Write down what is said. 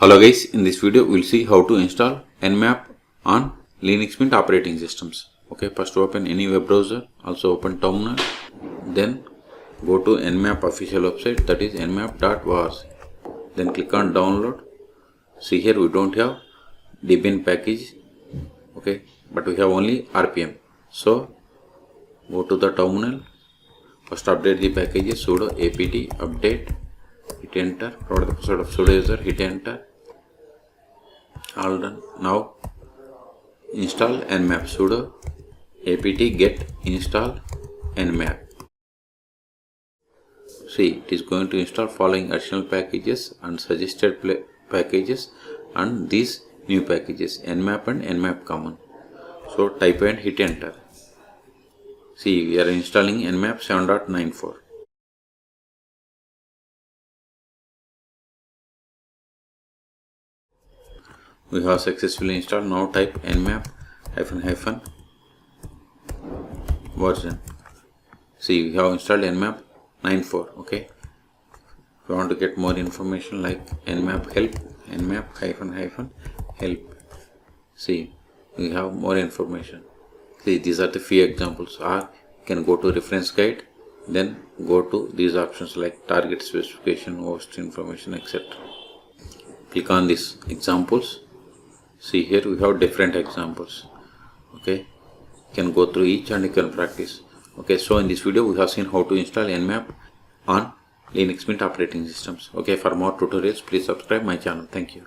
Hello guys, in this video we'll see how to install Nmap on Linux Mint operating systems. Okay, first open any web browser, also open terminal, then go to Nmap official website, that is nmap.org. Then click on download. See here we don't have Debian package, okay, but we have only RPM. So go to the terminal, first update the packages, sudo apt update. Hit enter, provide the password of sudo user, hit enter. All done. Now install Nmap, sudo apt get install Nmap. See, it is going to install following additional packages and suggested packages and these new packages Nmap and Nmap common. So type and hit enter. See, we are installing Nmap 7.94. We have successfully installed. Now type nmap -- version. See, we have installed nmap 9.4. okay. If you want to get more information like nmap help, nmap help. See, we have more information. See, these are the few examples. Or you can go to reference guide, then go to these options like target specification, host information, etc. Click on these examples. See, here we have different examples. Okay, you can go through each and you can practice. Okay, so in this video we have seen how to install Nmap on Linux Mint operating systems. Okay, for more tutorials please subscribe my channel. Thank you.